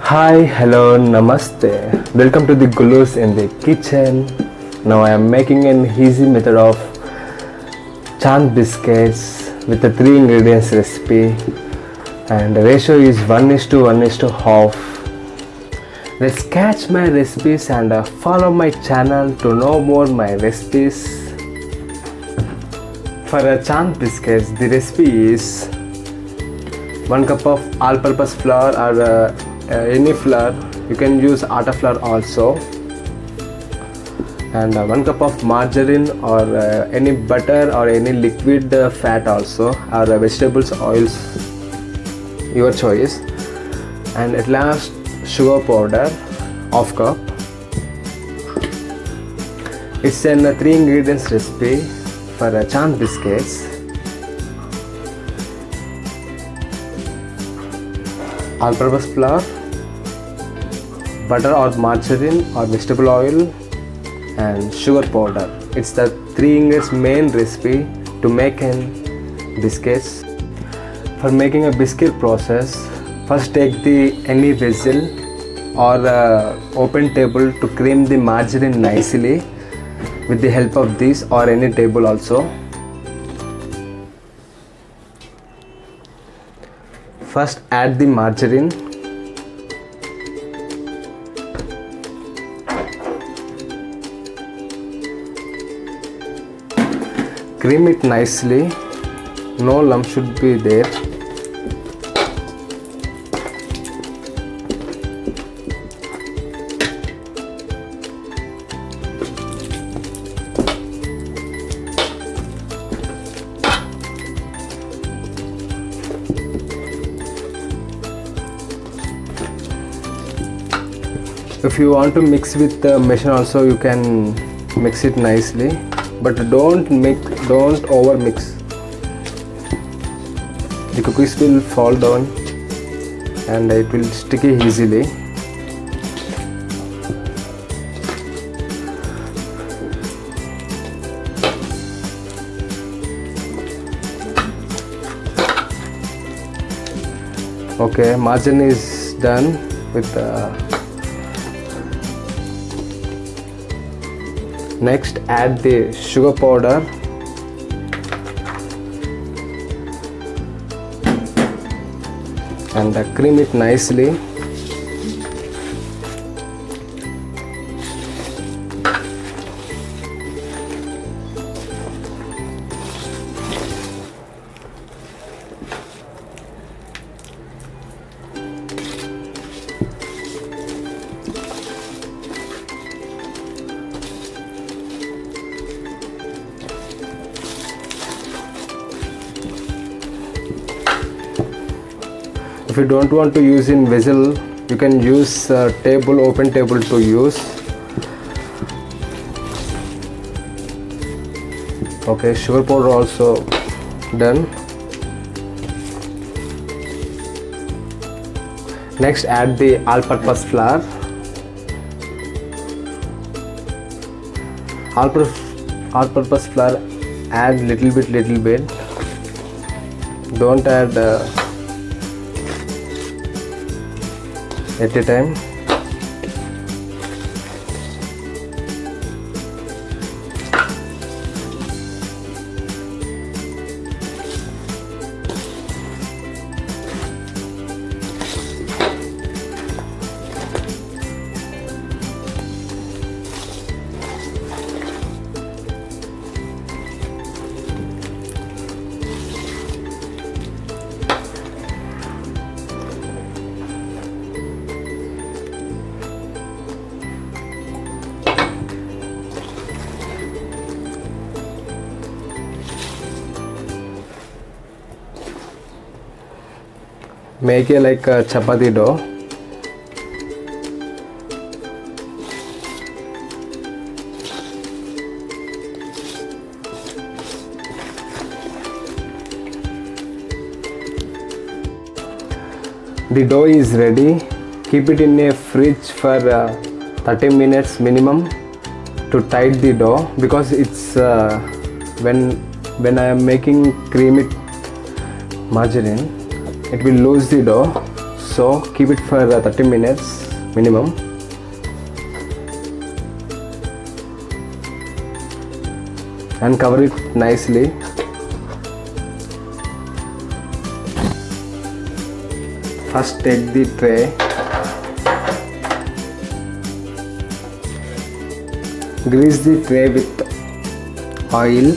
Hi, hello, namaste. Welcome to the Gulus in the kitchen. Now I am making an easy method of chand biscuits with a 3 ingredients recipe, and the ratio is 1 is to 1 is to half. Let's catch my recipes and follow my channel to know more my recipes. For a chand biscuits, the recipe is 1 cup of all-purpose flour or any flour. You can use atta flour also, and 1 cup of margarine or any butter or any liquid fat also, or vegetables oils, your choice. And at last, sugar powder half cup. It's a 3 ingredients recipe for chand biscuits. All-purpose flour, butter or margarine or vegetable oil, and sugar powder. It's the 3 ingredients main recipe to make an biscuits. For making a biscuit process, first take any vessel or open table to cream the margarine nicely with the help of this or any table also. First add the margarine. Cream it nicely. No lump should be there. If you want to mix with the machine also, you can mix it nicely, but don't over mix. The cookies will fall down and it will stick easily. Okay, margarine is done with next add the sugar powder. And cream it nicely. If you don't want to use in vessel, you can use table, open table to use. Okay, sugar powder also done. Next add the all-purpose flour. All-purpose flour add little bit. Don't add at a time. Make it like a chapati dough. The dough is ready. Keep it in a fridge for 30 minutes minimum to tight the dough, because it's when I am making creamy margarine, it will lose the dough. So keep it for 30 minutes minimum. And cover it nicely. First take the tray, grease the tray with oil.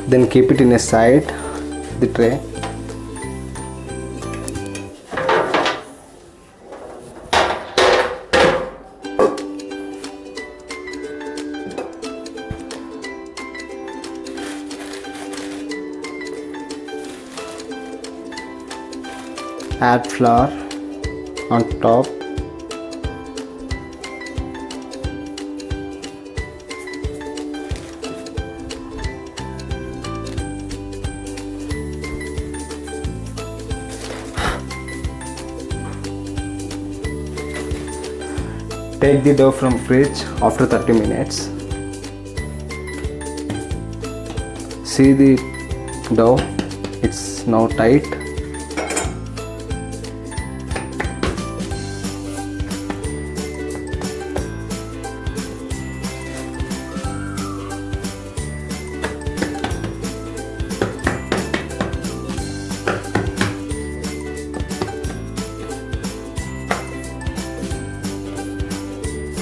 Then keep it in a side, the tray. Add flour on top. Take the dough from fridge after 30 minutes. See the dough, it's now tight.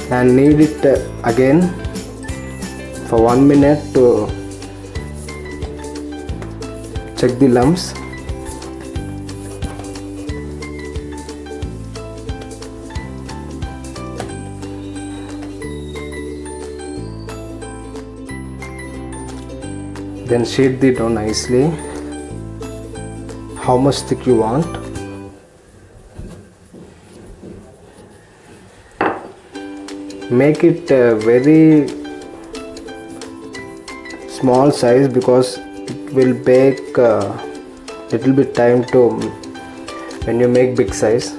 And knead it again for 1 minute to check the lumps. Then sheet the dough nicely. How much thick you want. Make it very small size because it will bake little bit time to when you make big size.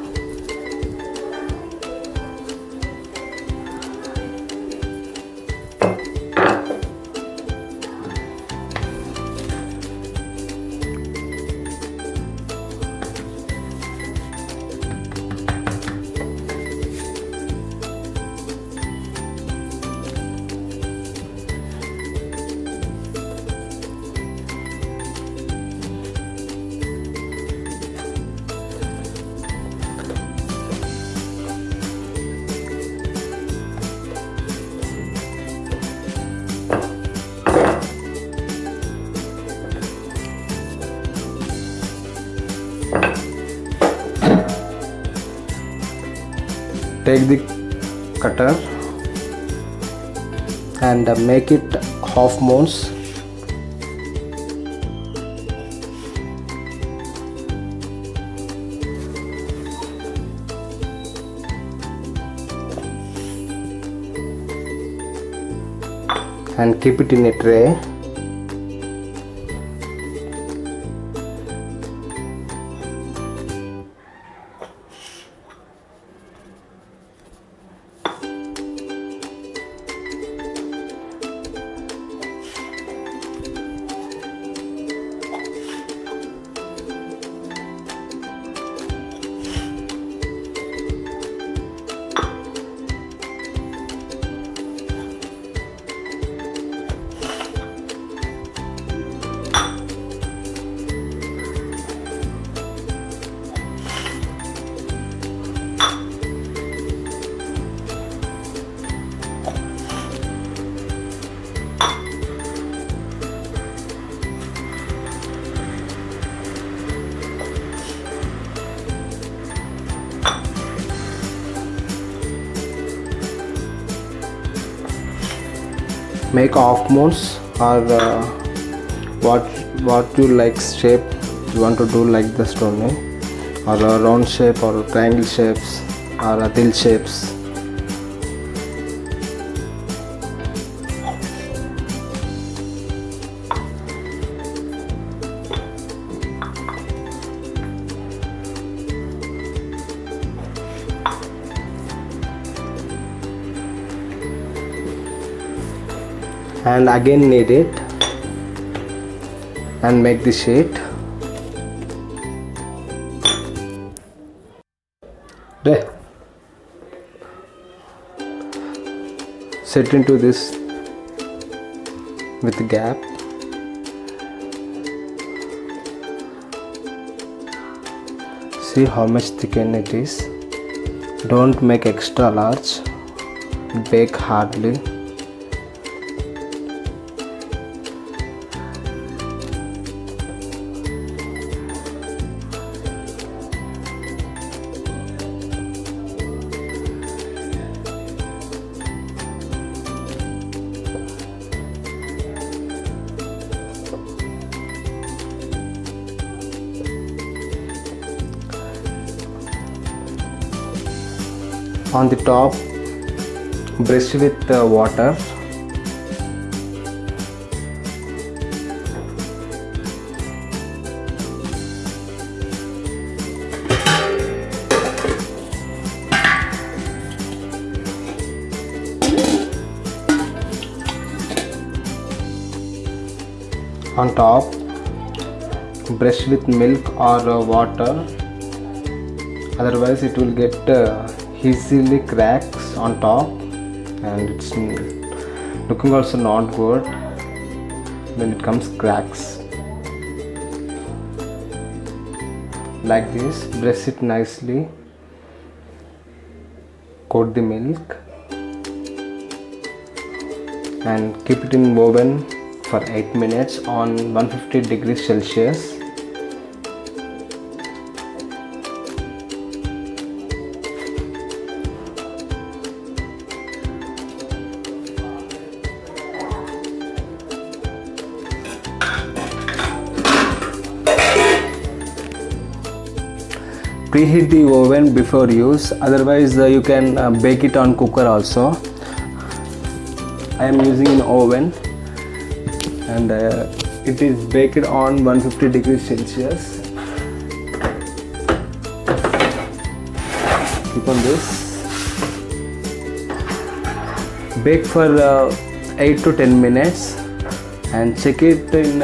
Take the cutter and make it half moons. And keep it in a tray. Make half moons or what you like shape you want to do, like the stone, or a round shape or triangle shapes or a dill shapes. and again knead it and make the sheet. There. Set into this with the gap. See how much thicken it is. Don't make extra large. Bake hardly. On the top, brush with water. On top, brush with milk or water, otherwise it will get easily cracks on top, and it's looking also not good when it comes cracks. Like this, brush it nicely, coat the milk and keep it in oven for 8 minutes on 150 degrees Celsius. Preheat the oven before use, otherwise you can bake it on cooker also. I am using an oven and it is baked on 150 degrees Celsius. Keep on this. Bake for 8 to 10 minutes and check it in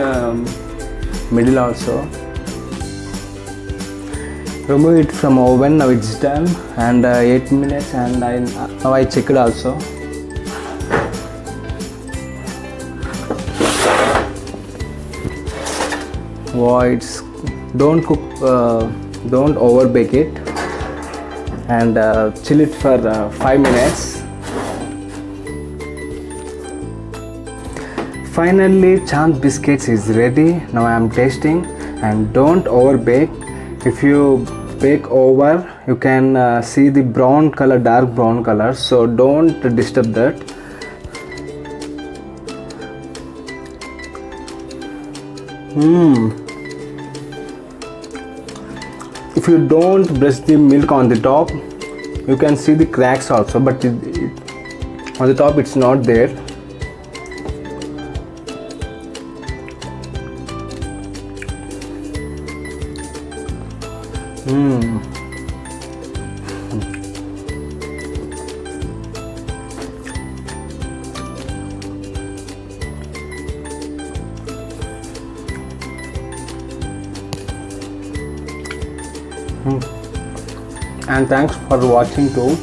middle also. Remove it from oven. Now it's done, and 8 minutes, and now I checked also. Wow, it's don't cook, don't over bake it, and chill it for 5 minutes. Finally, Chand biscuits is ready. Now I am tasting, and don't over bake. If you bake over, you can see the brown color, dark brown color, so don't disturb that. If you don't brush the milk on the top, you can see the cracks also, but on the top it's not there. And thanks for watching too.